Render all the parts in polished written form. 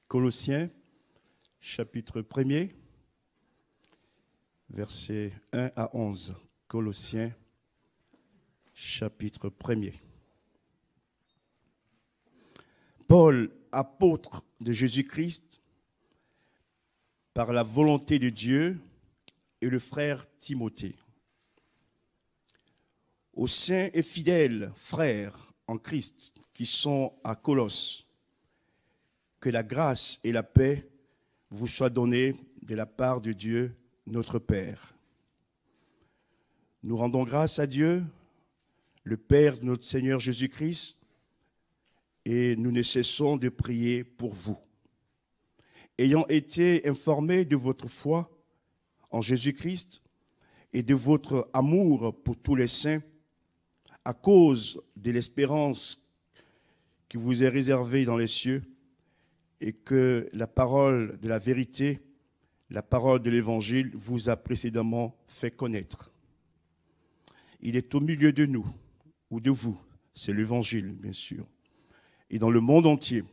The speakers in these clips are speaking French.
Colossiens, chapitre 1er, versets 1 à 11. Colossiens, chapitre 1er. Paul, apôtre de Jésus-Christ, par la volonté de Dieu, et le frère Timothée. Aux saints et fidèles frères en Christ qui sont à Colosse, que la grâce et la paix vous soient données de la part de Dieu, notre Père. Nous rendons grâce à Dieu, le Père de notre Seigneur Jésus-Christ, et nous ne cessons de prier pour vous. Ayant été informés de votre foi en Jésus-Christ et de votre amour pour tous les saints, à cause de l'espérance qui vous est réservée dans les cieux, et que la parole de la vérité, la parole de l'Évangile vous a précédemment fait connaître. Il est au milieu de nous, ou de vous, c'est l'Évangile, bien sûr. Et dans le monde entier,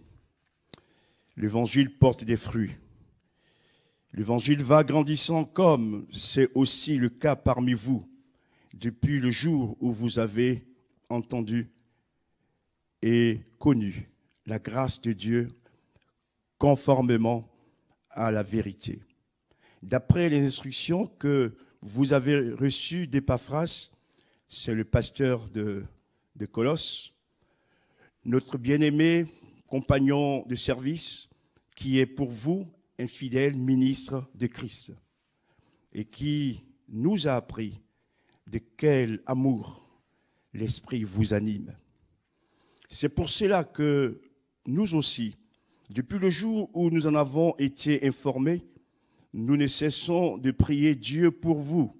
l'Évangile porte des fruits. L'Évangile va grandissant comme c'est aussi le cas parmi vous, depuis le jour où vous avez entendu et connu la grâce de Dieu conformément à la vérité. D'après les instructions que vous avez reçues d'Épaphras, c'est le pasteur de Colosse, notre bien-aimé compagnon de service, qui est pour vous un fidèle ministre de Christ et qui nous a appris de quel amour l'Esprit vous anime. C'est pour cela que nous aussi, depuis le jour où nous en avons été informés, nous ne cessons de prier Dieu pour vous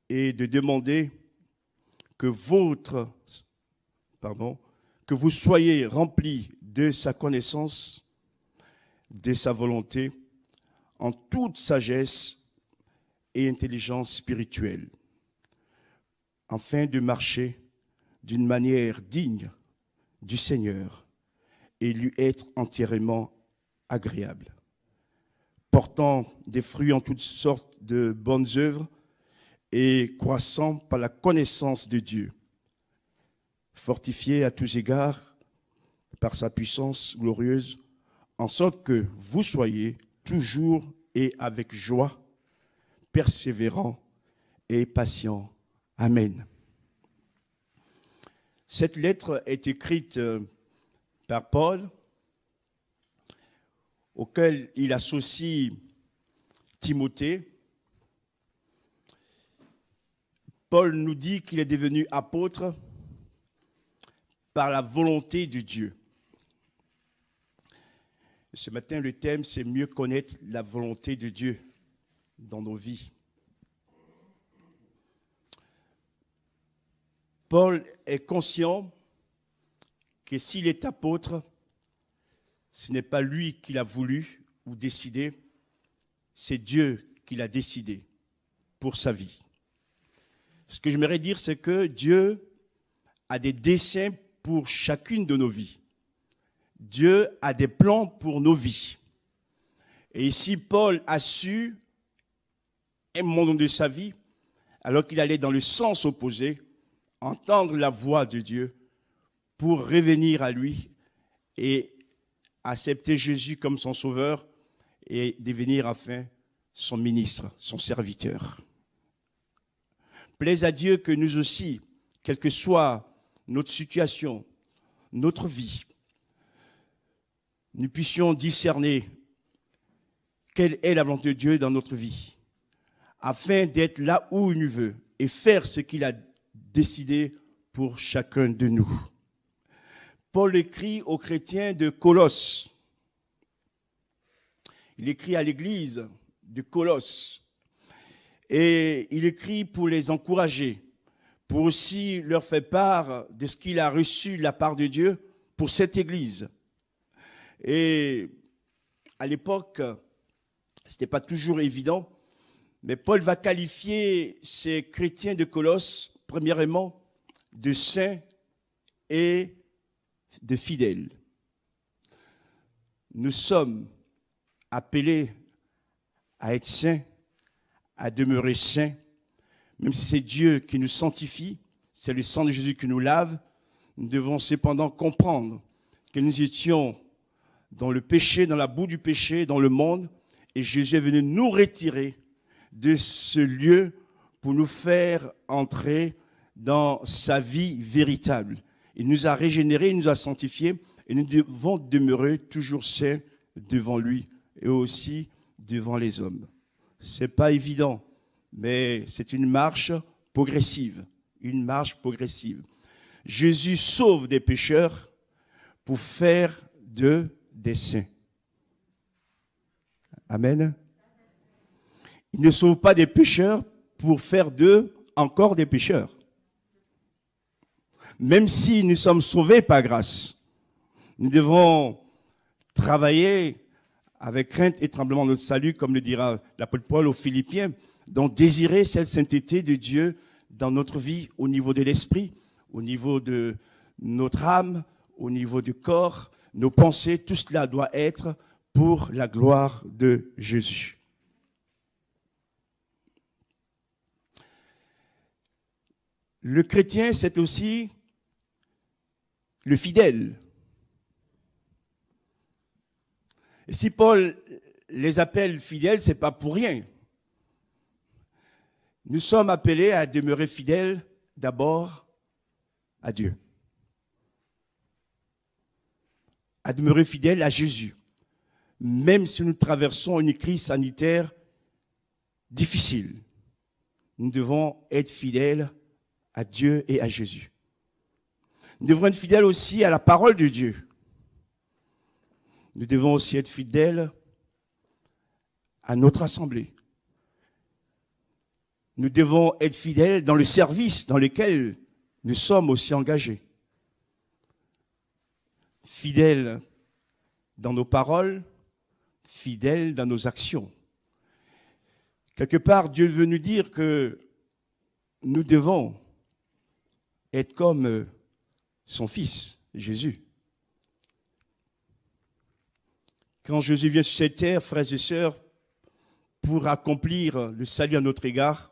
et de demander que vous soyez remplis de sa connaissance, de sa volonté, en toute sagesse et intelligence spirituelle, afin de marcher d'une manière digne du Seigneur et lui être entièrement agréable, portant des fruits en toutes sortes de bonnes œuvres et croissant par la connaissance de Dieu, fortifié à tous égards par sa puissance glorieuse, en sorte que vous soyez toujours et avec joie, persévérants et patients. Amen. Cette lettre est écrite par Paul, auquel il associe Timothée. Paul nous dit qu'il est devenu apôtre par la volonté de Dieu. Ce matin, le thème, c'est mieux connaître la volonté de Dieu dans nos vies. Paul est conscient que s'il est apôtre, ce n'est pas lui qui l'a voulu ou décidé, c'est Dieu qui l'a décidé pour sa vie. Ce que j'aimerais dire, c'est que Dieu a des desseins pour chacune de nos vies. Dieu a des plans pour nos vies. Et ici, Paul a su, un moment de sa vie, alors qu'il allait dans le sens opposé, entendre la voix de Dieu pour revenir à lui et accepter Jésus comme son sauveur et devenir enfin son ministre, son serviteur. Plaise à Dieu que nous aussi, quelle que soit notre situation, notre vie, nous puissions discerner quelle est la volonté de Dieu dans notre vie, afin d'être là où il nous veut et faire ce qu'il a décidé pour chacun de nous. Paul écrit aux chrétiens de Colosse. Il écrit à l'église de Colosse. Et il écrit pour les encourager, pour aussi leur faire part de ce qu'il a reçu de la part de Dieu pour cette église. Et à l'époque, ce n'était pas toujours évident, mais Paul va qualifier ces chrétiens de Colosse, premièrement, de saints et de fidèles. nous sommes appelés à être saints, à demeurer saints, même si c'est Dieu qui nous sanctifie, c'est le sang de Jésus qui nous lave, nous devons cependant comprendre que nous étions dans le péché, dans la boue du péché, dans le monde, et Jésus est venu nous retirer de ce lieu pour nous faire entrer dans sa vie véritable. Il nous a régénérés, il nous a sanctifiés, et nous devons demeurer toujours saints devant lui et aussi devant les hommes. Ce n'est pas évident, mais c'est une marche progressive. Une marche progressive. Jésus sauve des pécheurs pour faire d'eux des saints. Amen. Il ne sauve pas des pécheurs pour faire d'eux encore des pécheurs. Même si nous sommes sauvés par grâce, nous devons travailler avec crainte et tremblement notre salut, comme le dira l'apôtre Paul aux Philippiens, donc désirer cette sainteté de Dieu dans notre vie au niveau de l'esprit, au niveau de notre âme, au niveau du corps, nos pensées, tout cela doit être pour la gloire de Jésus. Le chrétien, c'est aussi le fidèle. Et si Paul les appelle fidèles, ce n'est pas pour rien. Nous sommes appelés à demeurer fidèles d'abord à Dieu. À demeurer fidèles à Jésus. Même si nous traversons une crise sanitaire difficile, nous devons être fidèles à Dieu et à Jésus. Nous devons être fidèles aussi à la parole de Dieu. Nous devons aussi être fidèles à notre assemblée. Nous devons être fidèles dans le service dans lequel nous sommes aussi engagés. Fidèles dans nos paroles, fidèles dans nos actions. Quelque part, Dieu veut nous dire que nous devons être comme son Fils, Jésus. Quand Jésus vient sur cette terre, frères et sœurs, pour accomplir le salut à notre égard,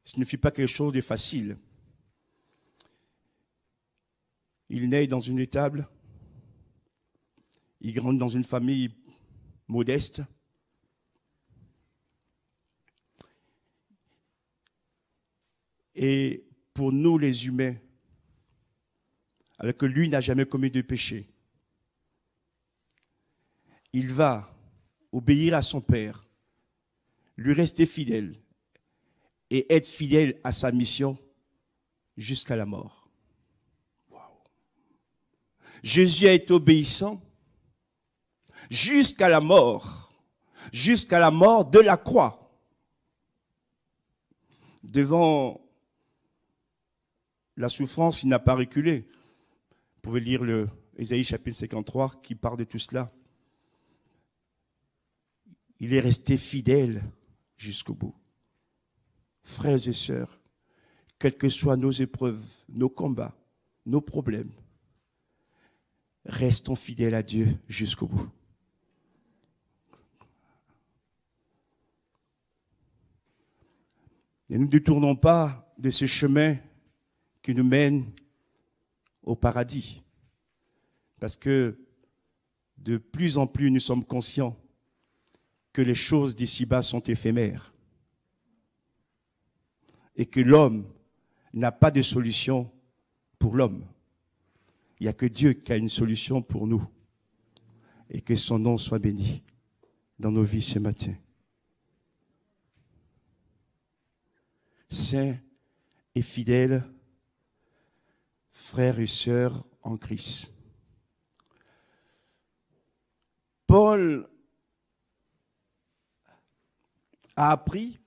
ce ne fut pas quelque chose de facile. Il naît dans une étable, il grandit dans une famille modeste. Et pour nous les humains, alors que lui n'a jamais commis de péché, il va obéir à son Père, lui rester fidèle et être fidèle à sa mission jusqu'à la mort. Wow. Jésus a été obéissant jusqu'à la mort de la croix. Devant la souffrance, il n'a pas reculé. Vous pouvez lire le Ésaïe chapitre 53 qui parle de tout cela. Il est resté fidèle jusqu'au bout. Frères et sœurs, quelles que soient nos épreuves, nos combats, nos problèmes, restons fidèles à Dieu jusqu'au bout. Ne nous détournons pas de ce chemin qui nous mène au paradis. Parce que de plus en plus, nous sommes conscients que les choses d'ici-bas sont éphémères. Et que l'homme n'a pas de solution pour l'homme. Il n'y a que Dieu qui a une solution pour nous. Et que son nom soit béni dans nos vies ce matin. Saints et fidèles, frères et sœurs en Christ. Paul a appris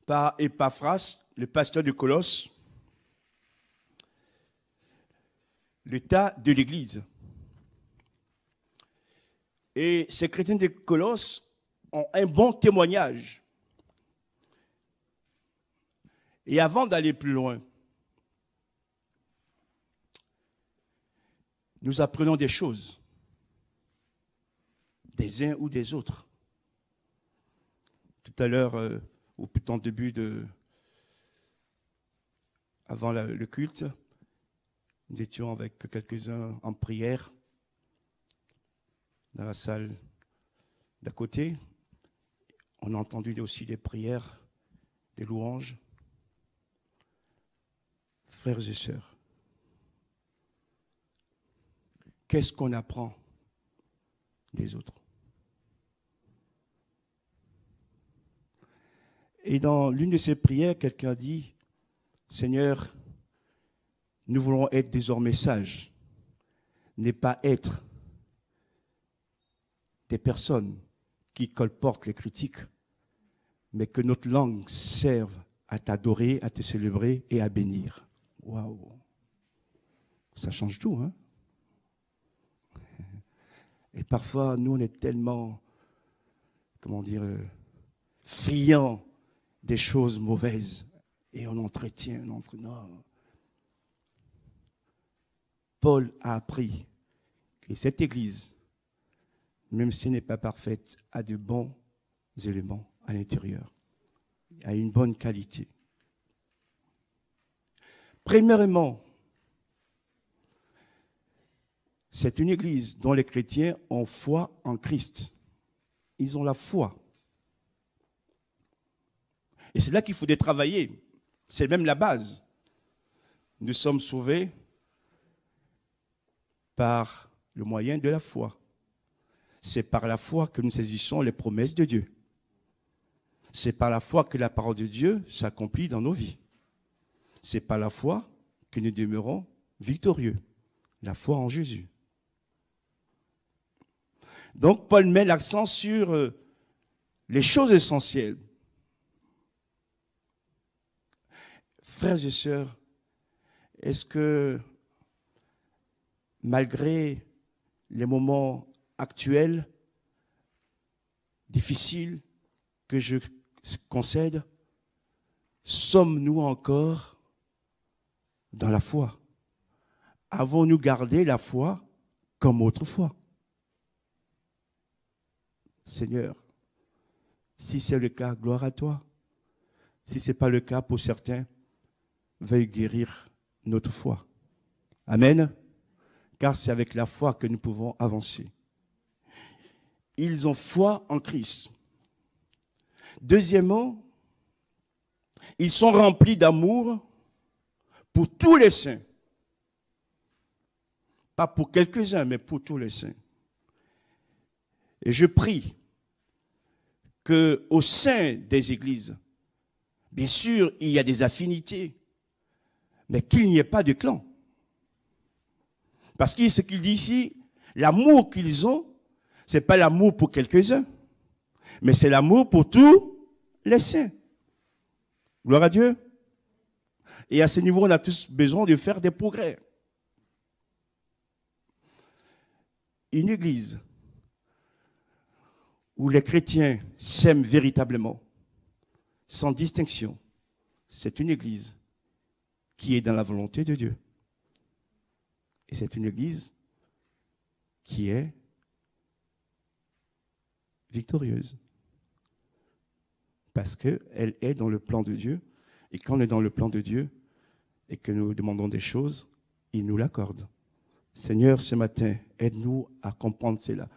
par Épaphras, le pasteur de Colosse, l'état de l'Église. Et ces chrétiens de Colosse ont un bon témoignage. Et avant d'aller plus loin, nous apprenons des choses, des uns ou des autres. Tout à l'heure, ou plutôt en début avant le culte, nous étions avec quelques-uns en prière dans la salle d'à côté. On a entendu aussi des prières, des louanges. Frères et sœurs, qu'est-ce qu'on apprend des autres? Et dans l'une de ces prières, quelqu'un dit, Seigneur, nous voulons être désormais sages, ne pas être des personnes qui colportent les critiques, mais que notre langue serve à t'adorer, à te célébrer et à bénir. Waouh! Ça change tout, hein? Et parfois, nous, on est tellement, comment dire, friands des choses mauvaises et on entretient. Non. Paul a appris que cette Église, même si elle n'est pas parfaite, a de bons éléments à l'intérieur, a une bonne qualité. Premièrement, c'est une Église dont les chrétiens ont foi en Christ. Ils ont la foi. Et c'est là qu'il faut travailler. C'est même la base. Nous sommes sauvés par le moyen de la foi. C'est par la foi que nous saisissons les promesses de Dieu. C'est par la foi que la parole de Dieu s'accomplit dans nos vies. C'est par la foi que nous demeurons victorieux. La foi en Jésus. Donc, Paul met l'accent sur les choses essentielles. Frères et sœurs, est-ce que, malgré les moments actuels, difficiles, que je concède, sommes-nous encore dans la foi? Avons-nous gardé la foi comme autrefois? Seigneur, si c'est le cas, gloire à toi. Si ce n'est pas le cas pour certains, veuille guérir notre foi. Amen. Car c'est avec la foi que nous pouvons avancer. Ils ont foi en Christ. Deuxièmement, ils sont remplis d'amour pour tous les saints. Pas pour quelques-uns, mais pour tous les saints. Et je prie qu'au sein des églises, bien sûr, il y a des affinités, mais qu'il n'y ait pas de clan. Parce que ce qu'il dit ici, l'amour qu'ils ont, ce n'est pas l'amour pour quelques-uns, mais c'est l'amour pour tous les saints. Gloire à Dieu. Et à ce niveau, on a tous besoin de faire des progrès. Une église où les chrétiens s'aiment véritablement, sans distinction, c'est une église qui est dans la volonté de Dieu. Et c'est une église qui est victorieuse. Parce qu'elle est dans le plan de Dieu. Et quand on est dans le plan de Dieu et que nous demandons des choses, il nous l'accorde. Seigneur, ce matin, aide-nous à comprendre cela.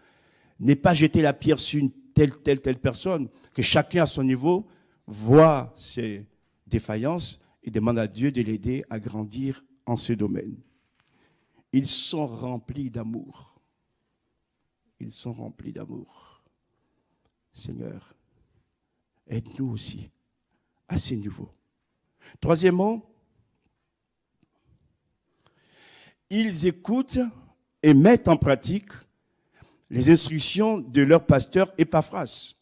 Ne pas jeter la pierre sur une telle personne, que chacun à son niveau voit ses défaillances et demande à Dieu de l'aider à grandir en ce domaine. Ils sont remplis d'amour. Ils sont remplis d'amour. Seigneur, aide-nous aussi à ce niveau. Troisièmement, ils écoutent et mettent en pratique les instructions de leur pasteur Epaphras.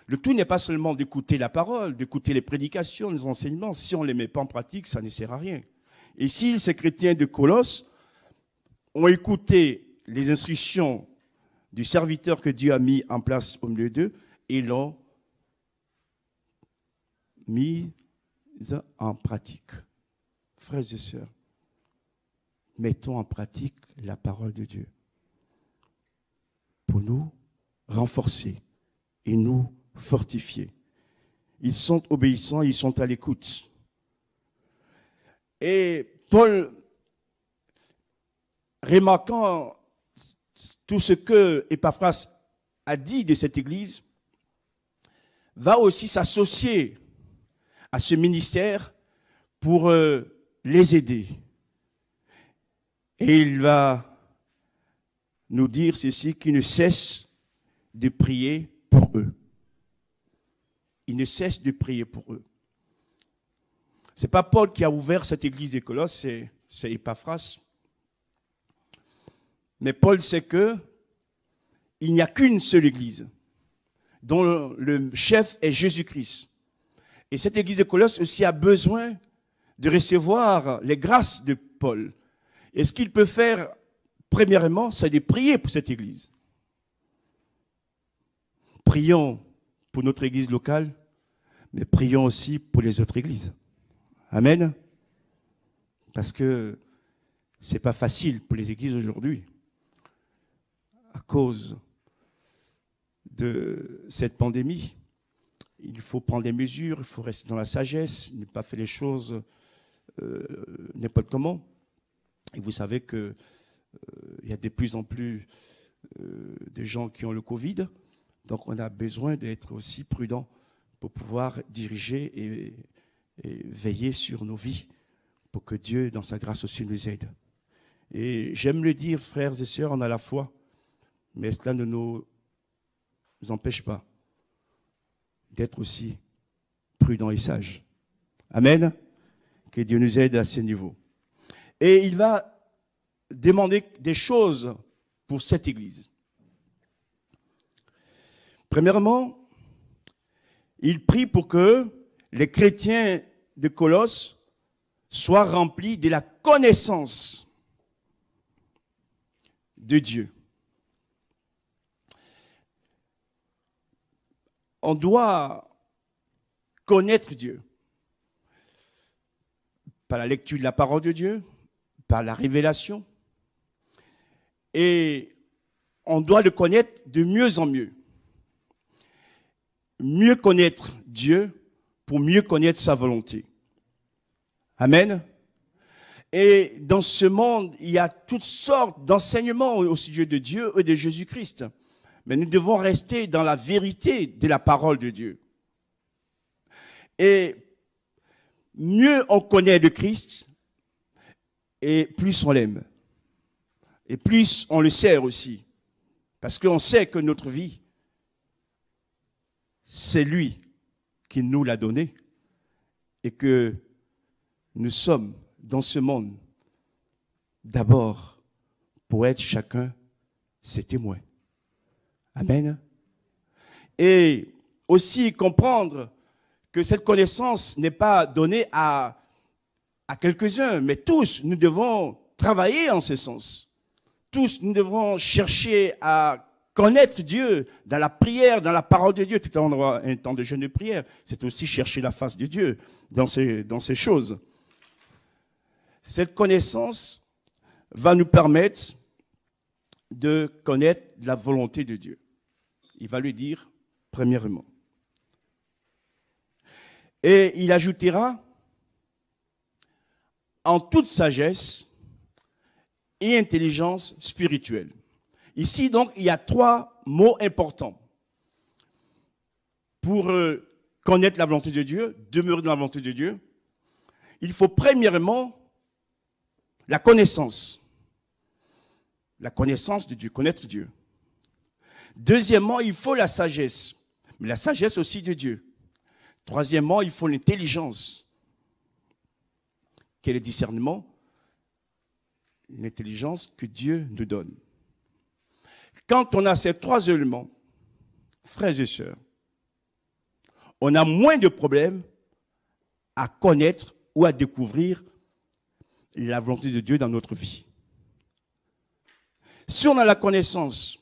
Le tout n'est pas seulement d'écouter la parole, d'écouter les prédications, les enseignements. Si on ne les met pas en pratique, ça ne sert à rien. Et si ces chrétiens de Colosse ont écouté les instructions du serviteur que Dieu a mis en place au milieu d'eux, et l'ont mis en pratique. Frères et sœurs, mettons en pratique la parole de Dieu pour nous renforcer et nous fortifier. Ils sont obéissants, ils sont à l'écoute. Et Paul, remarquant tout ce que Epaphras a dit de cette église, va aussi s'associer à ce ministère pour les aider. Et il va nous dire ceci, qu'il ne cesse de prier pour eux. Il ne cesse de prier pour eux. Ce n'est pas Paul qui a ouvert cette église de Colosse, c'est Epaphras. Mais Paul sait qu'il n'y a qu'une seule église, dont le chef est Jésus-Christ. Et cette église de Colosse aussi a besoin de recevoir les grâces de Paul. Et ce qu'il peut faire, premièrement, c'est de prier pour cette église. Prions pour notre église locale, mais prions aussi pour les autres églises. Amen. Parce que ce n'est pas facile pour les églises aujourd'hui, à cause de cette pandémie. Il faut prendre des mesures, il faut rester dans la sagesse, ne pas faire les choses n'importe comment. Et vous savez qu'il y a de plus en plus de gens qui ont le Covid, donc on a besoin d'être aussi prudent pour pouvoir diriger et veiller sur nos vies, pour que Dieu, dans sa grâce aussi, nous aide. Et j'aime le dire, frères et sœurs, on a la foi, mais cela ne nous empêche pas d'être aussi prudents et sages. Amen. Que Dieu nous aide à ce niveau. Et il va demander des choses pour cette église. Premièrement, il prie pour que les chrétiens de Colosse soient remplis de la connaissance de Dieu. On doit connaître Dieu par la lecture de la parole de Dieu, par la révélation, et on doit le connaître de mieux en mieux. Mieux connaître Dieu pour mieux connaître sa volonté. Amen. Et dans ce monde, il y a toutes sortes d'enseignements au sujet de Dieu et de Jésus-Christ. Mais nous devons rester dans la vérité de la parole de Dieu. Et mieux on connaît le Christ, et plus on l'aime. Et plus on le sert aussi. Parce qu'on sait que notre vie, c'est lui qui nous l'a donné. Et que nous sommes dans ce monde d'abord pour être chacun ses témoins. Amen. Et aussi comprendre que cette connaissance n'est pas donnée à quelques-uns, mais tous, nous devons travailler en ce sens. Tous, nous devons chercher à connaître Dieu dans la prière, dans la parole de Dieu. Tout à l'heure, on aura un temps de jeûne de prière. C'est aussi chercher la face de Dieu dans ces choses. Cette connaissance va nous permettre de connaître la volonté de Dieu. Il va lui dire, premièrement. Et il ajoutera, en toute sagesse et intelligence spirituelle. Ici, donc, il y a 3 mots importants. Pour connaître la volonté de Dieu, demeurer dans la volonté de Dieu, il faut premièrement la connaissance. La connaissance de Dieu, connaître Dieu. Deuxièmement, il faut la sagesse, mais la sagesse aussi de Dieu. Troisièmement, il faut l'intelligence. Quel est le discernement? L'intelligence que Dieu nous donne. Quand on a ces 3 éléments, frères et sœurs, on a moins de problèmes à connaître ou à découvrir la volonté de Dieu dans notre vie. Si on a la connaissance,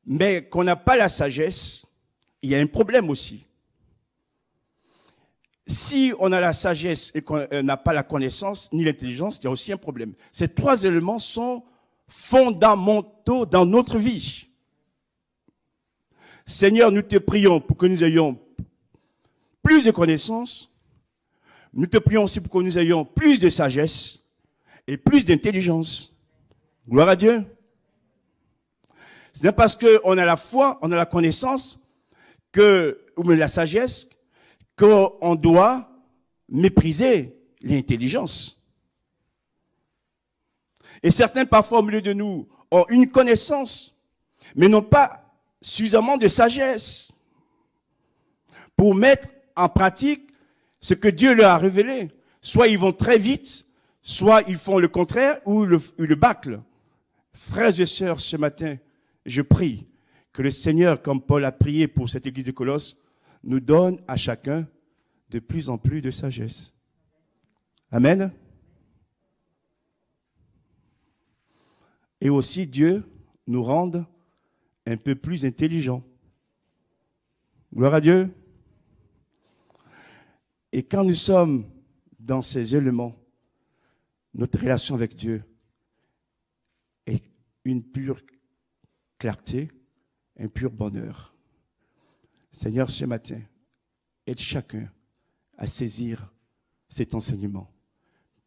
mais qu'on n'a pas la sagesse, il y a un problème aussi. si on a la sagesse et qu'on n'a pas la connaissance ni l'intelligence, il y a aussi un problème. Ces trois éléments sont fondamentaux dans notre vie. Seigneur, nous te prions pour que nous ayons plus de connaissances. Nous te prions aussi pour que nous ayons plus de sagesse et plus d'intelligence. Gloire à Dieu. Ce n'est parce qu'on a la foi, on a la connaissance, ou la sagesse, qu'on doit mépriser l'intelligence. Et certains, parfois, au milieu de nous, ont une connaissance, mais n'ont pas suffisamment de sagesse pour mettre en pratique ce que Dieu leur a révélé. Soit ils vont très vite, soit ils font le contraire ou le bâclent. Frères et sœurs, ce matin, je prie que le Seigneur, comme Paul a prié pour cette église de Colosse, nous donne à chacun de plus en plus de sagesse. Amen. Et aussi Dieu nous rende un peu plus intelligents. Gloire à Dieu. Et quand nous sommes dans ces éléments, notre relation avec Dieu est une pure clarté, un pur bonheur. Seigneur, ce matin, aide chacun à saisir cet enseignement,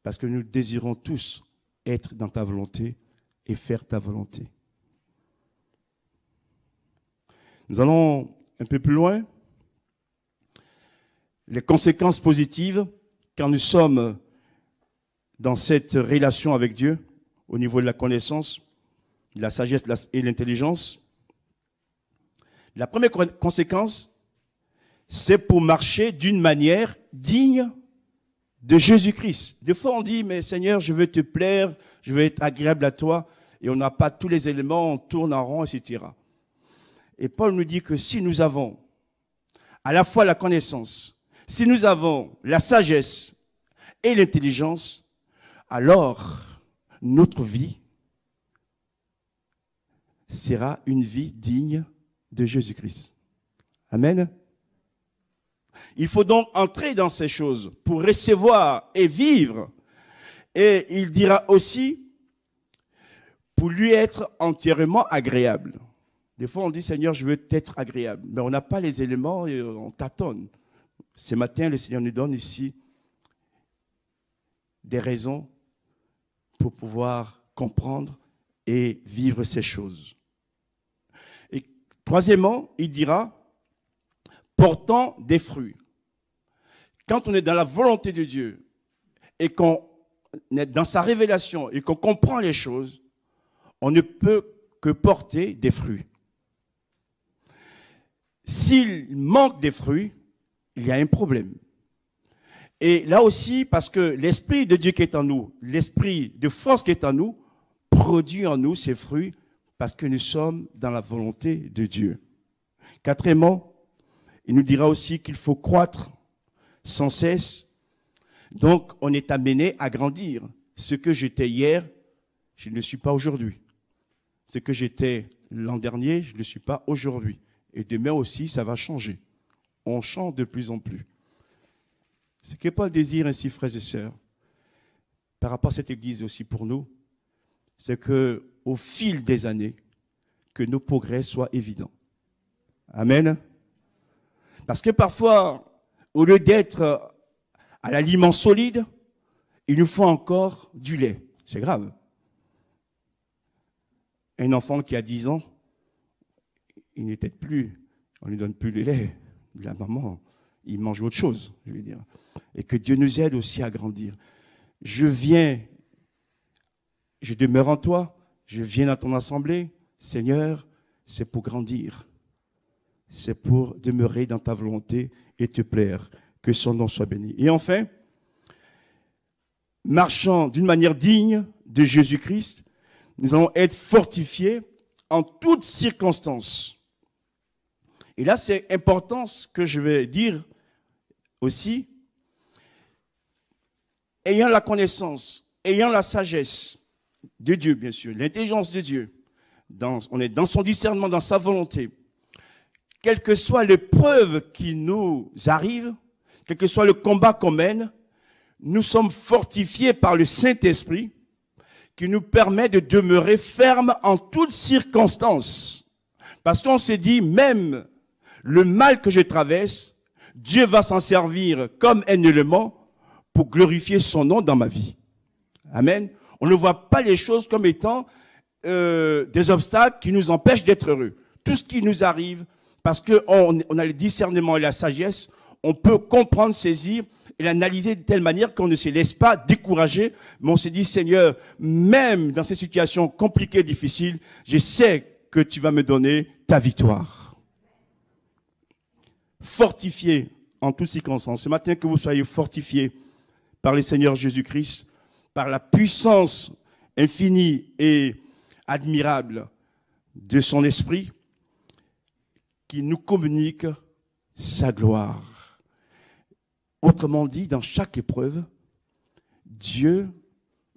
parce que nous désirons tous être dans ta volonté et faire ta volonté. Nous allons un peu plus loin. Les conséquences positives quand nous sommes dans cette relation avec Dieu, au niveau de la connaissance, de la sagesse et de l'intelligence. La première conséquence, c'est pour marcher d'une manière digne de Jésus-Christ. Des fois, on dit, mais Seigneur, je veux te plaire, je veux être agréable à toi, et on n'a pas tous les éléments, on tourne en rond, etc. Et Paul nous dit que si nous avons à la fois la connaissance, si nous avons la sagesse et l'intelligence, alors notre vie sera une vie digne de Jésus-Christ. Amen. Il faut donc entrer dans ces choses pour recevoir et vivre. Et il dira aussi, pour lui être entièrement agréable. Des fois, on dit, Seigneur, je veux t'être agréable. Mais on n'a pas les éléments et on tâtonne. Ce matin, le Seigneur nous donne ici des raisons pour pouvoir comprendre et vivre ces choses. Et troisièmement, il dira, portant des fruits. Quand on est dans la volonté de Dieu et qu'on est dans sa révélation et qu'on comprend les choses, on ne peut que porter des fruits. S'il manque des fruits, il y a un problème. Et là aussi, parce que l'Esprit de Dieu qui est en nous, l'Esprit de force qui est en nous, produit en nous ces fruits parce que nous sommes dans la volonté de Dieu. Quatrièmement, il nous dira aussi qu'il faut croître sans cesse. Donc, on est amené à grandir. Ce que j'étais hier, je ne le suis pas aujourd'hui. Ce que j'étais l'an dernier, je ne le suis pas aujourd'hui. Et demain aussi, ça va changer. On change de plus en plus. Ce que Paul désire ainsi, frères et sœurs, par rapport à cette église aussi pour nous, c'est qu'au fil des années, que nos progrès soient évidents. Amen. Parce que parfois, au lieu d'être à l'aliment solide, il nous faut encore du lait. C'est grave. Un enfant qui a 10 ans, il n'est peut-être plus, on ne lui donne plus le lait de la maman, il mange autre chose, je veux dire. Et que Dieu nous aide aussi à grandir. Je demeure en toi, je viens dans ton assemblée, Seigneur, c'est pour grandir. C'est pour demeurer dans ta volonté et te plaire. Que son nom soit béni. Et enfin, marchant d'une manière digne de Jésus-Christ, nous allons être fortifiés en toutes circonstances. Et là, c'est important ce que je vais dire aussi. Ayant la connaissance, ayant la sagesse de Dieu, bien sûr, l'intelligence de Dieu, on est dans son discernement, dans sa volonté. Quelle que soit l'épreuve qui nous arrive, quel que soit le combat qu'on mène, nous sommes fortifiés par le Saint-Esprit qui nous permet de demeurer fermes en toutes circonstances. Parce qu'on s'est dit, même le mal que je traverse, Dieu va s'en servir comme un élément pour glorifier son nom dans ma vie. Amen. On ne voit pas les choses comme étant des obstacles qui nous empêchent d'être heureux. Tout ce qui nous arrive, parce qu'on a le discernement et la sagesse, on peut comprendre, saisir et l'analyser de telle manière qu'on ne se laisse pas décourager, mais on se dit, Seigneur, même dans ces situations compliquées, difficiles, je sais que tu vas me donner ta victoire. Fortifié en toutes circonstances. Ce matin, que vous soyez fortifiés par le Seigneur Jésus-Christ, par la puissance infinie et admirable de son esprit, qui nous communique sa gloire. Autrement dit, dans chaque épreuve, Dieu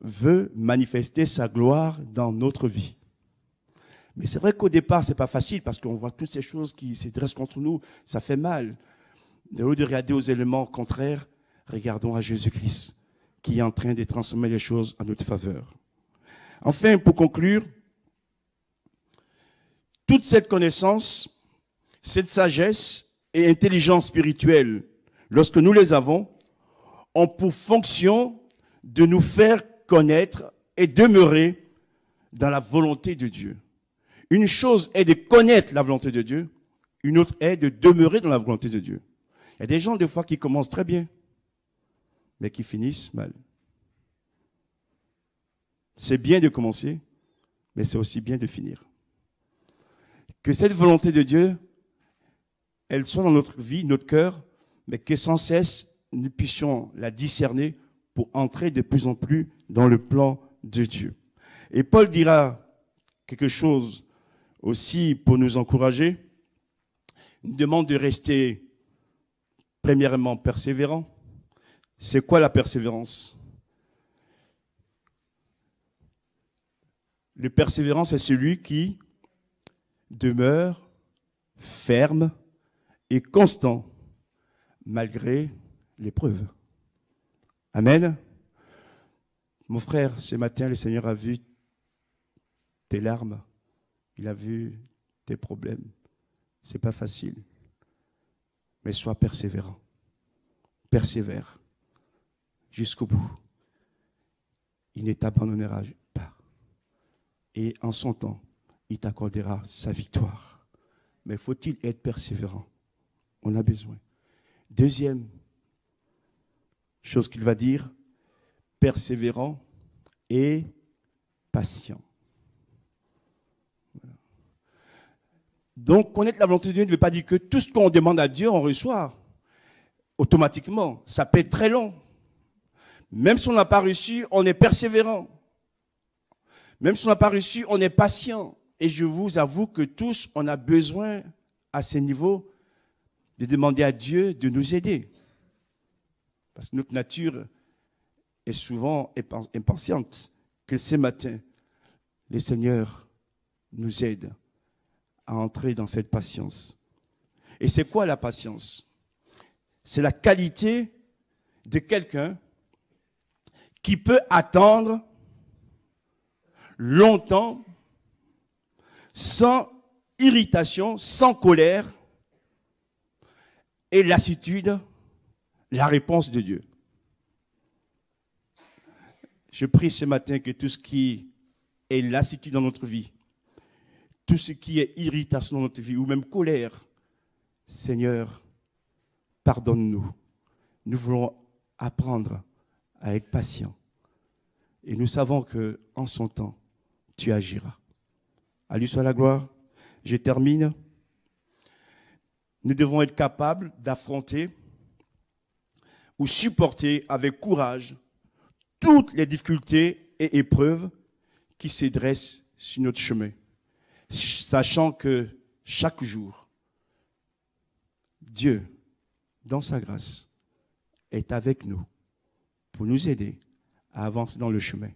veut manifester sa gloire dans notre vie. Mais c'est vrai qu'au départ, ce n'est pas facile parce qu'on voit toutes ces choses qui se dressent contre nous, ça fait mal. Au lieu de regarder aux éléments contraires, regardons à Jésus-Christ qui est en train de transformer les choses en notre faveur. Enfin, pour conclure, toute cette connaissance, cette sagesse et intelligence spirituelle, lorsque nous les avons, ont pour fonction de nous faire connaître et demeurer dans la volonté de Dieu. Une chose est de connaître la volonté de Dieu, une autre est de demeurer dans la volonté de Dieu. Il y a des gens, des fois, qui commencent très bien, mais qui finissent mal. C'est bien de commencer, mais c'est aussi bien de finir. Que cette volonté de Dieu, elle soit dans notre vie, notre cœur, mais que sans cesse, nous puissions la discerner pour entrer de plus en plus dans le plan de Dieu. Et Paul dira quelque chose aussi pour nous encourager. Il nous demande de rester premièrement persévérant. C'est quoi la persévérance? Le persévérant, c'est celui qui demeure ferme et constant malgré l'épreuve. Amen. Mon frère, ce matin, le Seigneur a vu tes larmes, il a vu tes problèmes. Ce n'est pas facile, mais sois persévérant. Persévère jusqu'au bout. Il ne t'abandonnera pas. Et en son temps, il t'accordera sa victoire. Mais faut-il être persévérant? On a besoin. Deuxième chose qu'il va dire, persévérant et patient. Voilà. Donc, connaître la volonté de Dieu ne veut pas dire que tout ce qu'on demande à Dieu, on reçoit automatiquement. Ça peut être très long. Même si on n'a pas reçu, on est persévérant. Même si on n'a pas reçu, on est patient. Et je vous avoue que tous, on a besoin à ce niveau de demander à Dieu de nous aider. Parce que notre nature est souvent impatiente. Que ce matin, le Seigneur nous aide à entrer dans cette patience. Et c'est quoi la patience? C'est la qualité de quelqu'un qui peut attendre longtemps, sans irritation, sans colère, et lassitude, la réponse de Dieu. Je prie ce matin que tout ce qui est lassitude dans notre vie, tout ce qui est irritation dans notre vie, ou même colère, Seigneur, pardonne-nous. Nous voulons apprendre à être patients. Et nous savons qu'en son temps, tu agiras. À lui soit la gloire. Je termine. Nous devons être capables d'affronter ou supporter avec courage toutes les difficultés et épreuves qui se dressent sur notre chemin, sachant que chaque jour, Dieu, dans sa grâce, est avec nous pour nous aider à avancer dans le chemin.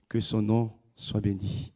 Que son nom soit béni.